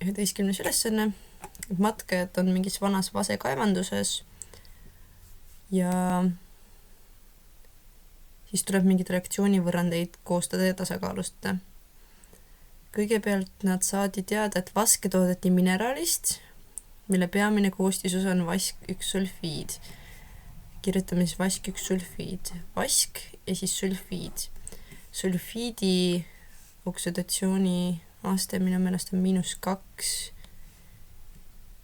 11. ülesanne. Matkajad on mingis vanas vasekaevanduses ja siis tuleb mingid reaktsioonivõrrandeid koostada ja tasakaalustada. Kõigepealt nad saadi teada, et vaske toodeti mineraalist, mille peamine koostisosa on vask-1-sulfiid. Kirjutame siis vask-1-sulfiid. Vask ja siis sulfiid. Sulfiidi oksidatsiooni aste minu meelest on -2.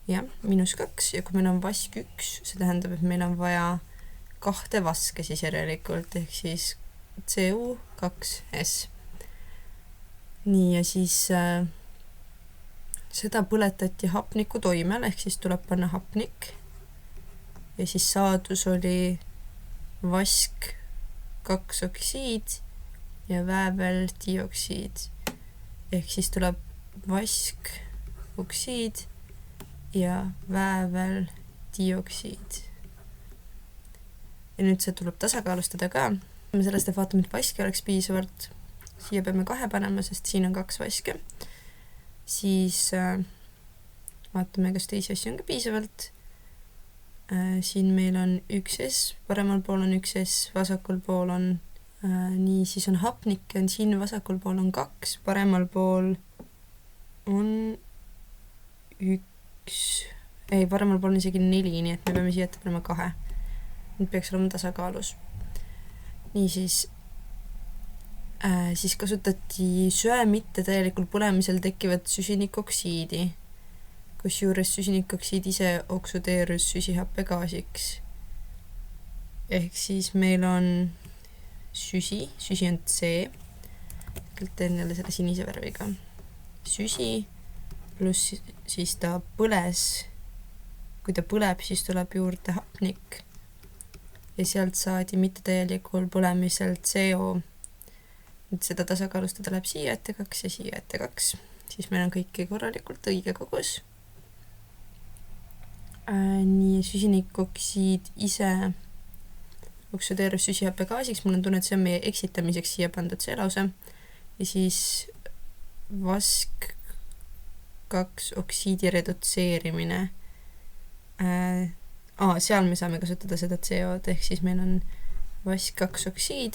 Jah, -2 ja kui meil on vask 1, see tähendab, et meil on vaja 2 vaske siis järelikult, ehk siis Cu2S. Nii ja siis seda põletati hapniku toimel, ehk siis tuleb panna hapnik ja siis saadus oli vask 2 oksiid ja vääveldioksiid. Ehk siis tuleb vask oksiid ja vääveldioksiid. Ja nüüd see tuleb tasakaalustada ka. Me sellest vaatame, et vaski oleks piisavalt. Siia peame 2 panema, sest siin on 2 vaske. Siis vaatame, kas teisi asju on ka piisavalt. Siin meil on 1S, paremal pool on 1S, vasakul pool on nii, siis on hapnik, on siin vasakul pool on 2, paremal pool on 1, ei, paremal pool on isegi 4, nii et me peame siia ette panema 2. Nüüd peaks olema tasakaalus. Nii siis kasutati söe mitte täielikul põlemisel tekkivat süsinikoksiidi, kus juures süsinikoksiid ise oksudeerus süsihappegaasiks. Ehk siis meil on süsi on C, teen jälle selle sinise värviga. Süsi pluss siis ta põles, kui ta põleb, siis tuleb juurde hapnik ja sealt saadi mittetäielikul põlemisel CO. Nüüd seda tasakaalustada läheb siia ette 2 ja siia ette 2, siis meil on kõiki korralikult õige kogus. Nii, süsinikoksiid ise oksudeerus süsihappegaasiks, mul on tunne, et see on meie eksitamiseks siia pandud see lause. Ja siis vask 2 oksiidi redutseerimine. Seal me saame kasutada seda CO-d, ehk siis meil on vask 2 oksiid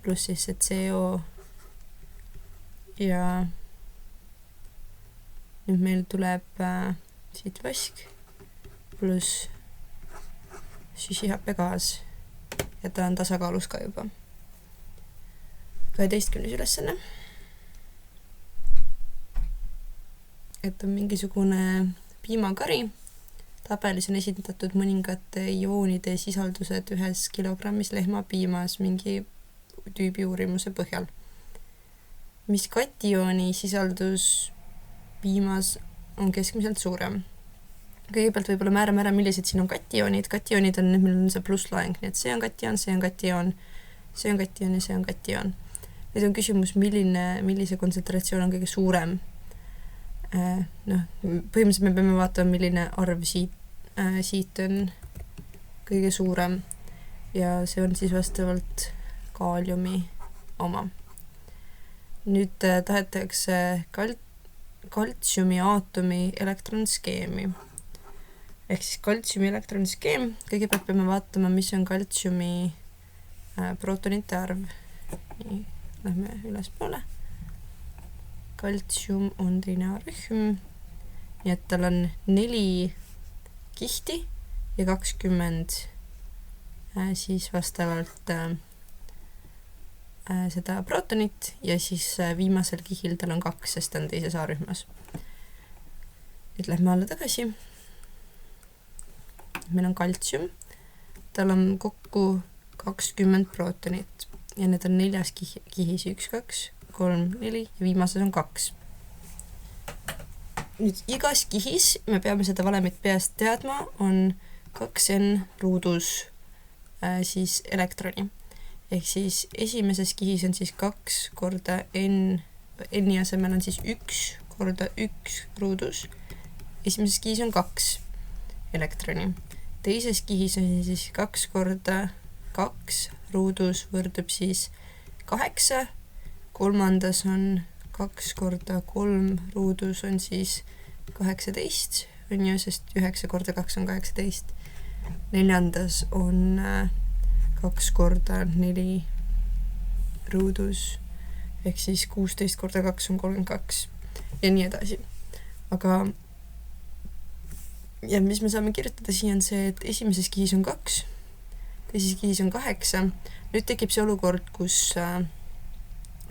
pluss siis see CO ja nüüd meil tuleb siit vask pluss süsihappegaas ja ta on tasakaalus ka juba. 12. ülesanne. Et on mingisugune piimakari. Tabelis on esindatud mõningate ioonide sisaldused 1 kilogrammis lehmapiimas mingi tüübi uurimuse põhjal. Mis katiooni sisaldus piimas on keskmiselt suurem? Kõigepealt võib-olla määrame ära, millised siin on katioonid. Katioonid on, meil on see plusslaeng, nii et see on katioon, see on katioon, see on katioon ja see on katioon. Nüüd on küsimus, millise kontsentratsioon on kõige suurem. Põhimõtteliselt me peame vaatama, milline arv siit on kõige suurem ja see on siis vastavalt kaaliumi oma. Nüüd tahetakse kaltsiumi aatomi elektronskeemi. Ehk siis kaltsiumi elektronskeem. Kõigepealt peame vaatama, mis on kaltsiumi protonite arv. Nii, lähme üles poole. Kaltsium on lineaarrühm. Nii et tal on 4 kihti ja 20 siis vastavalt seda protonit ja siis viimasel kihil tal on 2, sest ta on teises A-rühmas. Nüüd lähme alla tagasi. Meil on kaltsium. Tal on kokku 20 protonit ja need on 4 kihis 1, 2, 3, 4 ja viimases on 2. Nüüd igas kihis, me peame seda valemit peast teadma, on 2N ruudus siis elektroni. Ehk siis esimeses kihis on siis 2 korda N-i asemel on siis 1 korda 1 ruudus. Esimeses kihis on 2 elektroni. Teises kihis on siis 2 korda 2 ruudus võrdub siis 8. Kolmandas on 2 korda 3 ruudus on siis 18, on ju, sest 9 korda 2 on 18. Neljandas on 2 korda 4 ruudus, ehk siis 16 korda 2 on 32 ja nii edasi. Aga ja mis me saame kirjutada siia on see, et esimeses kihis on 2, teises kihis on 8. Nüüd tekib see olukord, kus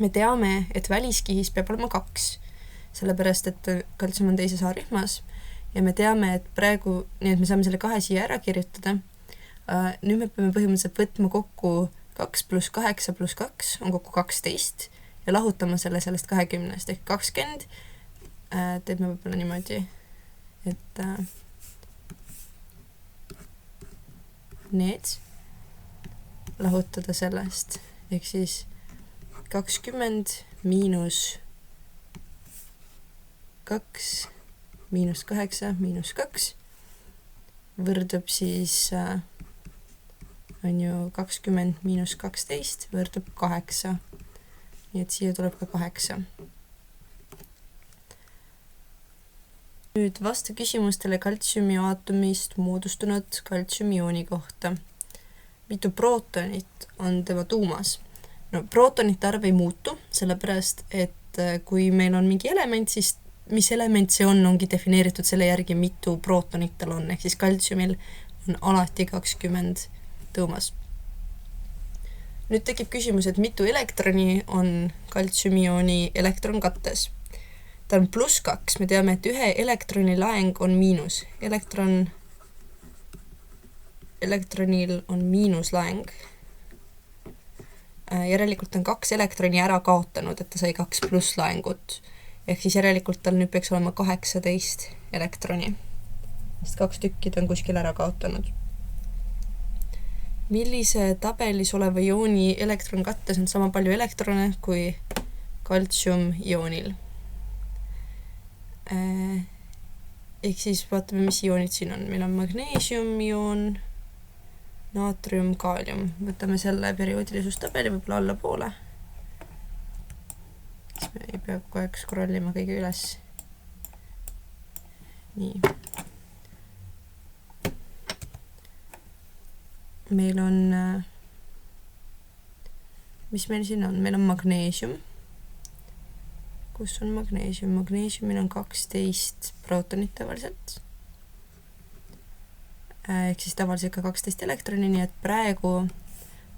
me teame, et väliskihis peab olema 2, sellepärast et kaltsium on teises A-rühmas ja me teame, et praegu, nii et me saame selle 2 siia ära kirjutada. Nüüd me peame põhimõtteliselt võtma kokku 2 pluss 8 pluss 2 on kokku 12 ja lahutama selle sellest 20 ehk 20 teeme võib-olla niimoodi, et need lahutada sellest, ehk siis 20 miinus 2 miinus 8 miinus 2 võrdub siis on ju 20 miinus 12 võrdub 8. Nii et siia tuleb ka 8. Nüüd vasta küsimustele kaltsiumi aatomist moodustunud kaltsiumiooni kohta. Mitu prootonit on tema tuumas? No prootonite arv ei muutu, sellepärast, et kui meil on mingi element, siis mis element see ongi defineeritud selle järgi, mitu prootonit tal on, ehk siis kaltsiumil on alati 20 tuumas. Nüüd tekib küsimus, et mitu elektroni on kaltsiumiooni elektronkattes. Ta on +2, me teame, et ühe elektroni laeng on miinus. Elektronil on miinuslaeng. Järelikult on 2 elektroni ära kaotanud, et ta sai 2 plusslaengut. Ehk siis järelikult tal nüüd peaks olema 18 elektroni. Sest 2 tükki ta on kuskil ära kaotanud. Millise tabelis oleva jooni elektronkattes on sama palju elektrone kui kaltsiumioonil? Ehk siis vaatame, mis joonid siin on. Meil on magneesiumioon, naatrium, kaalium. Võtame selle perioodilisuustabeli võib-olla alla poole. Siis me ei pea kogu aeg scrollima kõige üles. Nii. Meil on, mis meil siin on? Meil on magneesium. Kus on magneesium? Magneesiumil on 12 prootonit tavaliselt. Ehk siis tavaliselt ka 12 elektroni, nii et praegu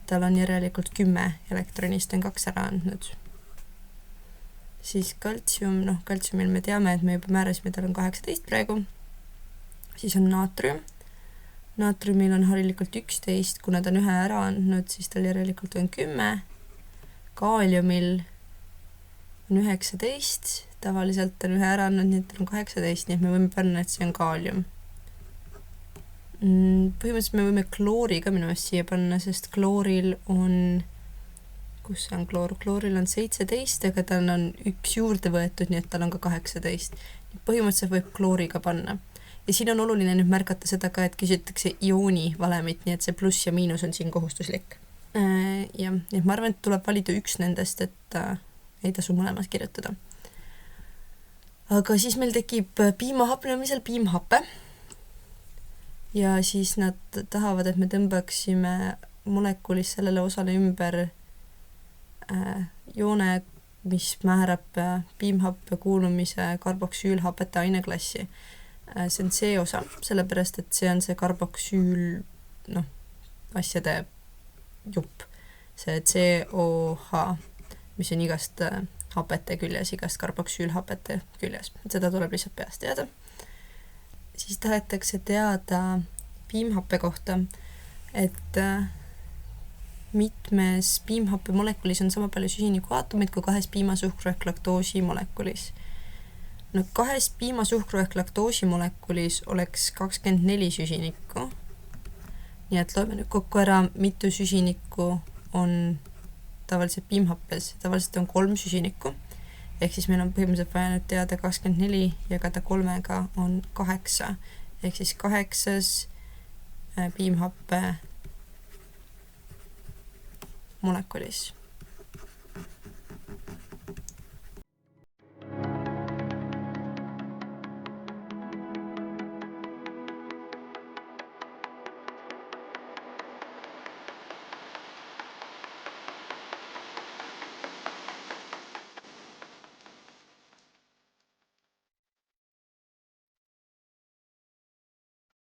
tal on järelikult 10 elektronist on 2 ära andnud. Siis kaltsium, kaltsiumil me teame, et me juba määrasime, tal on 18 praegu. Siis on naatrium. Naatriumil on harilikult 11, kuna ta on 1 ära andnud, siis tal järelikult on 10. Kaaliumil on 19, tavaliselt on 1 ära andnud, nii et tal on 18, nii et me võime panna, et see on kaalium. Põhimõtteliselt me võime kloori ka minu eest siia panna, sest klooril on, kus see on kloor? Klooril on 17, aga tal on 1 juurde võetud, nii et tal on ka 18. Põhimõtteliselt võib kloori ka panna. Ja siin on oluline nüüd märgata seda ka, et küsitakse iooni valemit, nii et see pluss ja miinus on siin kohustuslik. Ja ma arvan, et tuleb valida üks nendest, et ei tasu mõlemas kirjutada. Aga siis meil tekib piimahapnemisel piimhappe. Ja siis nad tahavad, et me tõmbaksime molekulis sellele osale ümber joone, mis määrab piimhappe kuulumise karboksüülhapete aineklassi. See on see osa, sellepärast, et see on see karboksüül, asjade jupp. See COH, mis on igast hapete küljes, igast karboksüülhapete küljes. Seda tuleb lihtsalt peast teada. Siis tahetakse teada piimhappe kohta, et mitmes piimhappe molekulis on sama palju süsinikuaatomid kui 2 piimasuhkru ehk laktoosi molekulis. 2 piimasuhkru ehk laktoosi molekulis oleks 24 süsinikku. Nii et loeme nüüd kokku ära, mitu süsinikku on tavaliselt piimhappes. Tavaliselt on 3 süsinikku. Ehk siis meil on põhimõtteliselt vaja nüüd teada 24 ja jagada 3-ga on 8. Ehk siis 8 piimhappe molekulis.